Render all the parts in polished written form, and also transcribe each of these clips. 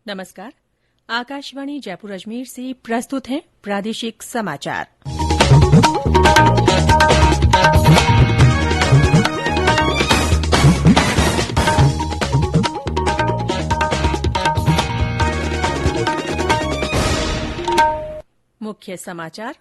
नमस्कार। आकाशवाणी जयपुर अजमेर से प्रस्तुत हैं प्रादेशिक समाचार। मुख्य समाचार।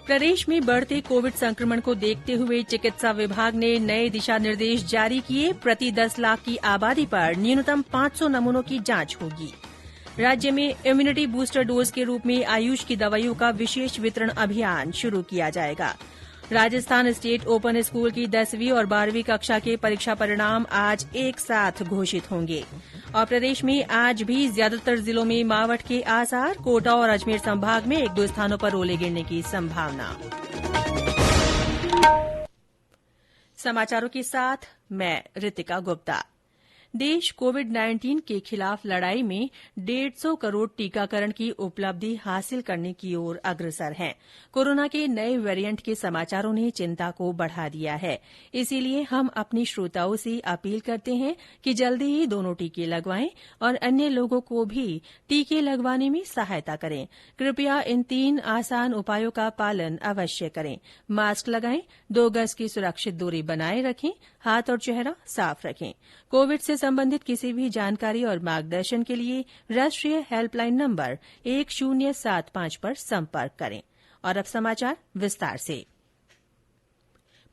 प्रदेश में बढ़ते कोविड संक्रमण को देखते हुए चिकित्सा विभाग ने नए दिशा निर्देश जारी किए। प्रति 10 लाख की आबादी पर न्यूनतम 500 नमूनों की जांच होगी। राज्य में इम्यूनिटी बूस्टर डोज के रूप में आयुष की दवाइयों का विशेष वितरण अभियान शुरू किया जाएगा। राजस्थान स्टेट ओपन स्कूल की 10वीं और 12वीं कक्षा के परीक्षा परिणाम आज एक साथ घोषित होंगे। और प्रदेश में आज भी ज्यादातर जिलों में मावठ के आसार। कोटा और अजमेर संभाग में 1-2 स्थानों पर ओले गिरने की संभावना। समाचारों के साथ मैं ऋतिका गुप्ता। देश कोविड-19 के खिलाफ लड़ाई में 150 करोड़ टीकाकरण की उपलब्धि हासिल करने की ओर अग्रसर है। कोरोना के नए वेरिएंट के समाचारों ने चिंता को बढ़ा दिया है। इसीलिए हम अपने श्रोताओं से अपील करते हैं कि जल्दी ही दोनों टीके लगवाएं और अन्य लोगों को भी टीके लगवाने में सहायता करें। कृपया इन 3 आसान उपायों का पालन अवश्य करें। मास्क लगाएं, 2 गज की सुरक्षित दूरी बनाए रखें, हाथ और चेहरा साफ रखें। कोविड से संबंधित किसी भी जानकारी और मार्गदर्शन के लिए राष्ट्रीय हेल्पलाइन नंबर 1075 पर संपर्क करें। और अब समाचार विस्तार से।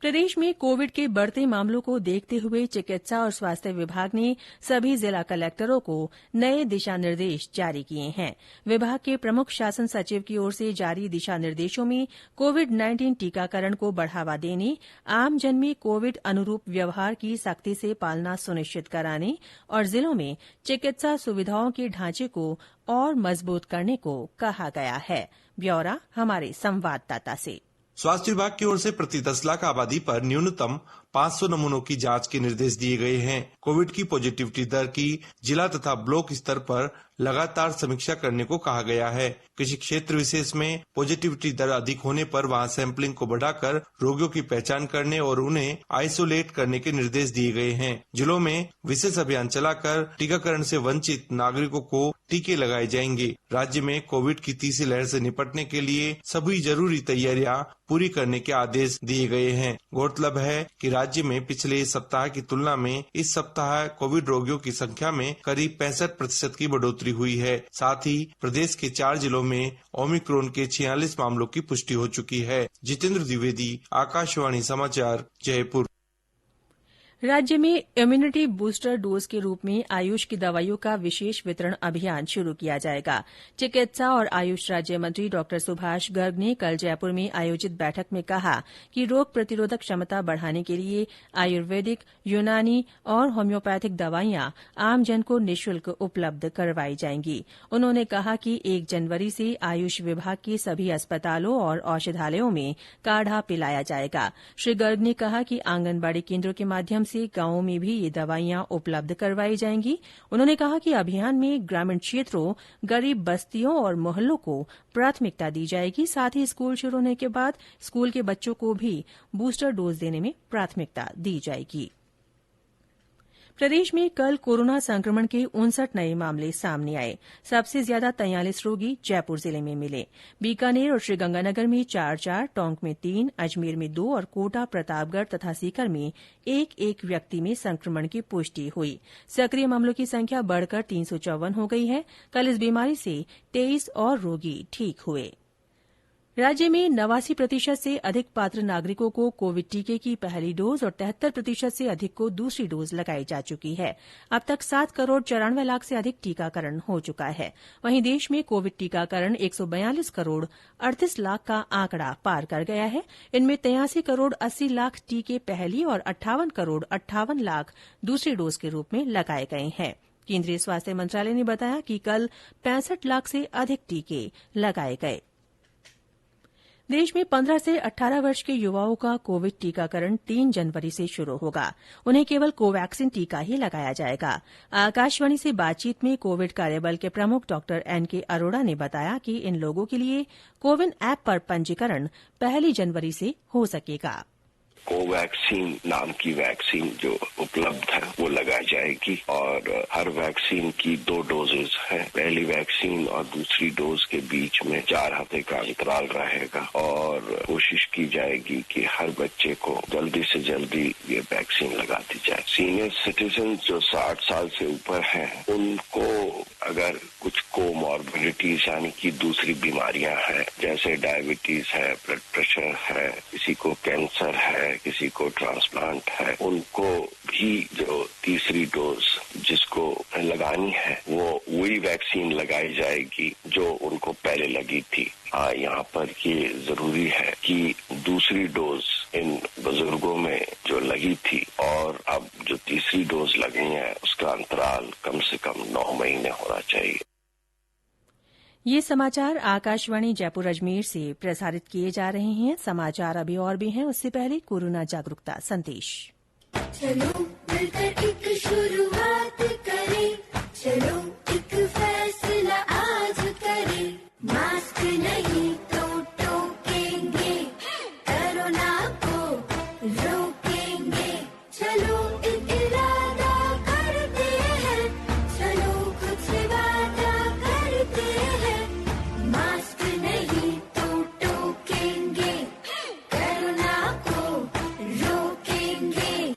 प्रदेश में कोविड के बढ़ते मामलों को देखते हुए चिकित्सा और स्वास्थ्य विभाग ने सभी जिला कलेक्टरों को नए दिशा निर्देश जारी किए हैं। विभाग के प्रमुख शासन सचिव की ओर से जारी दिशा निर्देशों में कोविड-19 टीकाकरण को बढ़ावा देने, आमजन में कोविड अनुरूप व्यवहार की सख्ती से पालना सुनिश्चित कराने और जिलों में चिकित्सा सुविधाओं के ढांचे को और मजबूत करने को कहा गया है। ब्यौरा हमारे संवाददाता से। स्वास्थ्य विभाग की ओर से प्रति 10 लाख आबादी पर न्यूनतम 500 नमूनों की जांच के निर्देश दिए गए हैं। कोविड की पॉजिटिविटी दर की जिला तथा ब्लॉक स्तर पर लगातार समीक्षा करने को कहा गया है। किसी क्षेत्र विशेष में पॉजिटिविटी दर अधिक होने पर वहां सैंपलिंग को बढ़ाकर रोगियों की पहचान करने और उन्हें आइसोलेट करने के निर्देश दिए गए हैं। जिलों में विशेष अभियान चलाकर टीकाकरण से वंचित नागरिकों को टीके लगाए जाएंगे। राज्य में कोविड की तीसरी लहर से निपटने के लिए सभी जरूरी तैयारियां पूरी करने के आदेश दिए गए हैं। गौरतलब है कि राज्य में पिछले सप्ताह की तुलना में इस सप्ताह कोविड रोगियों की संख्या में करीब 65% की बढ़ोतरी हुई है। साथ ही प्रदेश के 4 जिलों में ओमिक्रॉन के 46 मामलों की पुष्टि हो चुकी है। जितेंद्र द्विवेदी, आकाशवाणी समाचार, जयपुर। राज्य में इम्यूनिटी बूस्टर डोज के रूप में आयुष की दवाइयों का विशेष वितरण अभियान शुरू किया जाएगा। चिकित्सा और आयुष राज्य मंत्री डॉ सुभाष गर्ग ने कल जयपुर में आयोजित बैठक में कहा कि रोग प्रतिरोधक क्षमता बढ़ाने के लिए आयुर्वेदिक, यूनानी और होम्योपैथिक दवाइयां आमजन को निःशुल्क उपलब्ध करवाई जाएंगी। उन्होंने कहा कि 1 जनवरी से आयुष विभाग के सभी अस्पतालों और औषधालयों में काढ़ा पिलाया जाएगा। श्री गर्ग ने कहा कि आंगनबाड़ी केन्द्रों के माध्यम से गांवों में भी ये दवाइयां उपलब्ध करवाई जाएंगी। उन्होंने कहा कि अभियान में ग्रामीण क्षेत्रों, गरीब बस्तियों और मोहल्लों को प्राथमिकता दी जाएगी। साथ ही स्कूल शुरू होने के बाद स्कूल के बच्चों को भी बूस्टर डोज देने में प्राथमिकता दी जाएगी। प्रदेश में कल कोरोना संक्रमण के 59 नए मामले सामने आए। सबसे ज्यादा 43 रोगी जयपुर जिले में मिले। बीकानेर और श्रीगंगानगर में 4-4, टोंक में 3, अजमेर में 2 और कोटा, प्रतापगढ़ तथा सीकर में 1-1 व्यक्ति में संक्रमण की पुष्टि हुई। सक्रिय मामलों की संख्या बढ़कर 354 हो गई है। कल इस बीमारी से 23 और रोगी ठीक हुए। राज्य में 89% से अधिक पात्र नागरिकों को कोविड टीके की पहली डोज और 73% से अधिक को दूसरी डोज लगाई जा चुकी है। अब तक 7 करोड़ 94 लाख से अधिक टीकाकरण हो चुका है। वहीं देश में कोविड टीकाकरण 142 करोड़ 38 लाख का आंकड़ा पार कर गया है। इनमें 83 करोड़ 80 लाख टीके पहली और 58 करोड़ 58 लाख दूसरी डोज के रूप में लगाए गए हैं। केंद्रीय स्वास्थ्य मंत्रालय ने बताया कि कल 65 लाख से अधिक टीके लगाए गए। देश में 15 से 18 वर्ष के युवाओं का कोविड टीकाकरण 3 जनवरी से शुरू होगा। उन्हें केवल कोवैक्सीन टीका ही लगाया जाएगा। आकाशवाणी से बातचीत में कोविड कार्यबल के प्रमुख डॉ एनके अरोड़ा ने बताया कि इन लोगों के लिए कोविन ऐप पर पंजीकरण 1 जनवरी से हो सकेगा। कोवैक्सीन नाम की वैक्सीन जो उपलब्ध है वो लगाई जाएगी और हर वैक्सीन की 2 डोजेज हैं। पहली वैक्सीन और दूसरी डोज के बीच में 4 हफ्ते का अंतराल रहेगा और कोशिश की जाएगी कि हर बच्चे को जल्दी से जल्दी ये वैक्सीन लगा दी जाए। सीनियर सिटीजन जो 60 साल से ऊपर हैं, उनको अगर कुछ कोमॉर्बिडिटीज यानी कि दूसरी बीमारियां हैं, जैसे डायबिटीज है, ब्लड प्रेशर है, किसी को कैंसर है, किसी को ट्रांसप्लांट है, उनको भी जो तीसरी डोज जिसको लगानी है वो वही वैक्सीन लगाई जाएगी जो उनको पहले लगी थी। यहाँ पर ये जरूरी है कि दूसरी डोज इन बुजुर्गों में जो लगी थी और अब जो तीसरी डोज लगनी है उसका अंतराल कम से कम 9 महीने होना चाहिए। ये समाचार आकाशवाणी जयपुर अजमेर से प्रसारित किए जा रहे हैं। समाचार अभी और भी हैं, उससे पहले कोरोना जागरूकता संदेश। चलो मिलकर एक शुरुआत करें, चलो एक फैसला आज करें, मास्क नहीं तो टोकेंगे, कोरोना को रोकेंगे, चलो एक इरादा करते हैं, चलो कुछ वादा करते हैं, मास्क नहीं तो टोकेंगे, कोरोना को रोकेंगे।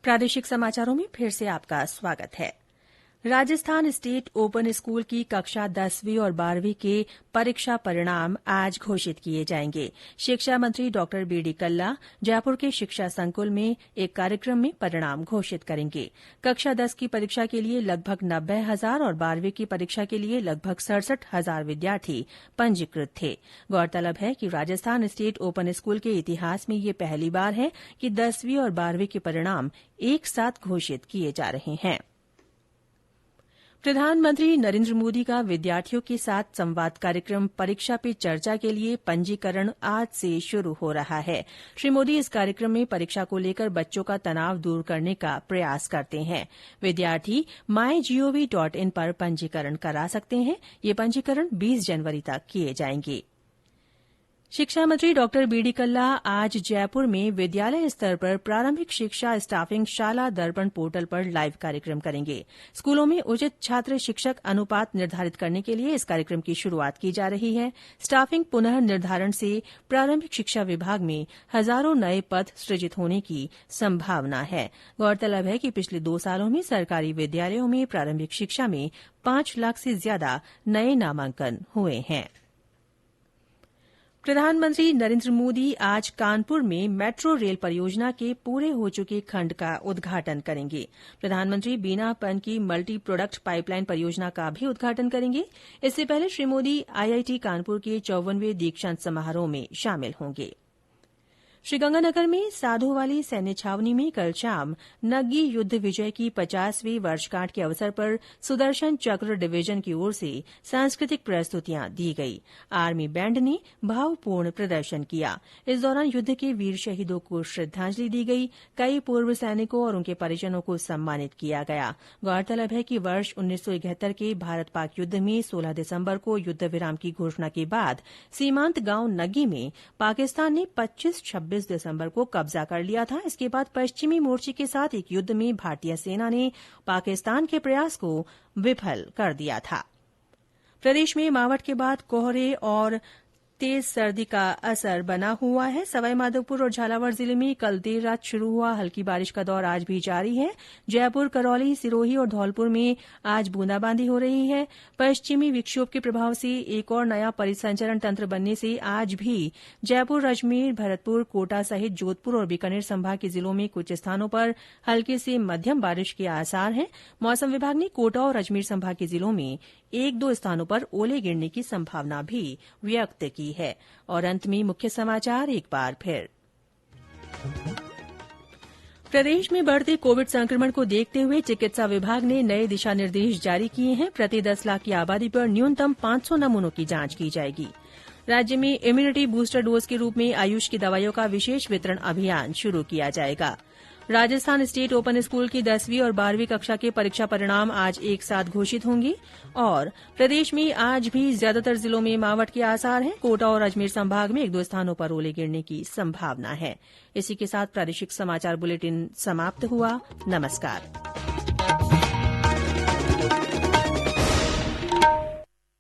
प्रादेशिक समाचारों में फिर से आपका स्वागत है। राजस्थान स्टेट ओपन स्कूल की कक्षा 10वीं और 12वीं के परीक्षा परिणाम आज घोषित किए जाएंगे। शिक्षा मंत्री डॉ बीडी कल्ला जयपुर के शिक्षा संकुल में एक कार्यक्रम में परिणाम घोषित करेंगे। कक्षा 10 की परीक्षा के लिए लगभग 90,000 और 12वीं की परीक्षा के लिए लगभग 67,000 विद्यार्थी पंजीकृत थे। गौरतलब है कि राजस्थान स्टेट ओपन स्कूल के इतिहास में यह पहली बार है कि 10वीं और 12वीं के परिणाम एक साथ घोषित किए जा रहे हैं। प्रधानमंत्री नरेंद्र मोदी का विद्यार्थियों के साथ संवाद कार्यक्रम परीक्षा पे चर्चा के लिए पंजीकरण आज से शुरू हो रहा है। श्री मोदी इस कार्यक्रम में परीक्षा को लेकर बच्चों का तनाव दूर करने का प्रयास करते हैं। विद्यार्थी mygov.in पर पंजीकरण करा सकते हैं। ये पंजीकरण 20 जनवरी तक किए जाएंगे। शिक्षा मंत्री डॉ बीडी कल्ला आज जयपुर में विद्यालय स्तर पर प्रारंभिक शिक्षा स्टाफिंग शाला दर्पण पोर्टल पर लाइव कार्यक्रम करेंगे। स्कूलों में उचित छात्र शिक्षक अनुपात निर्धारित करने के लिए इस कार्यक्रम की शुरूआत की जा रही है। स्टाफिंग पुनः निर्धारण से प्रारंभिक शिक्षा विभाग में हजारों नए पद सृजित होने की संभावना है। गौरतलब है कि पिछले 2 सालों में सरकारी विद्यालयों में प्रारंभिक शिक्षा में 5 लाख से ज्यादा नए नामांकन हुए हैं। प्रधानमंत्री नरेंद्र मोदी आज कानपुर में मेट्रो रेल परियोजना के पूरे हो चुके खंड का उद्घाटन करेंगे। प्रधानमंत्री बीना पन की मल्टी प्रोडक्ट पाइपलाइन परियोजना का भी उद्घाटन करेंगे। इससे पहले श्री मोदी आईआईटी कानपुर के 54वें दीक्षांत समारोह में शामिल होंगे। श्रीगंगानगर में साधोवाली सैन्य छावनी में कल शाम नग्गी युद्ध विजय की 50वीं वर्षगांठ के अवसर पर सुदर्शन चक्र डिवीजन की ओर से सांस्कृतिक प्रस्तुतियां दी गई। आर्मी बैंड ने भावपूर्ण प्रदर्शन किया। इस दौरान युद्ध के वीर शहीदों को श्रद्धांजलि दी गई। कई पूर्व सैनिकों और उनके परिजनों को सम्मानित किया गया। गौरतलब है कि वर्ष 1971 के भारत पाक युद्ध में 16 दिसंबर को युद्ध विराम की घोषणा के बाद सीमांत गांव नग्गी में पाकिस्तान ने 25-26 दिसंबर को कब्जा कर लिया था। इसके बाद पश्चिमी मोर्चे के साथ एक युद्ध में भारतीय सेना ने पाकिस्तान के प्रयास को विफल कर दिया था। प्रदेश में मावठ के बाद कोहरे और तेज सर्दी का असर बना हुआ है। सवाईमाधोपुर और झालावाड़ जिले में कल देर रात शुरू हुआ हल्की बारिश का दौर आज भी जारी है। जयपुर, करौली, सिरोही और धौलपुर में आज बूंदाबांदी हो रही है। पश्चिमी विक्षोभ के प्रभाव से एक और नया परिसंचरण तंत्र बनने से आज भी जयपुर, अजमेर, भरतपुर, कोटा सहित जोधपुर और बीकानेर संभाग के जिलों में कुछ स्थानों पर हल्की से मध्यम बारिश के आसार हैं। मौसम विभाग ने कोटा और अजमेर संभाग के जिलों में 1-2 स्थानों पर ओले गिरने की संभावना भी व्यक्त की है। और अंत में मुख्य समाचार एक बार फिर। प्रदेश में बढ़ते कोविड संक्रमण को देखते हुए चिकित्सा विभाग ने नए दिशा निर्देश जारी किए हैं। प्रति 10 लाख की आबादी पर न्यूनतम 500 नमूनों की जांच की जाएगी। राज्य में इम्यूनिटी बूस्टर डोज के रूप में आयुष की दवाइयों का विशेष वितरण अभियान शुरू किया जाएगा। राजस्थान स्टेट ओपन स्कूल की 10वीं और 12वीं कक्षा के परीक्षा परिणाम आज एक साथ घोषित होंगे। और प्रदेश में आज भी ज्यादातर जिलों में मावठ के आसार हैं। कोटा और अजमेर संभाग में 1-2 स्थानों पर ओले गिरने की संभावना है। इसी के साथ प्रादेशिक समाचार बुलेटिन समाप्त हुआ। नमस्कार।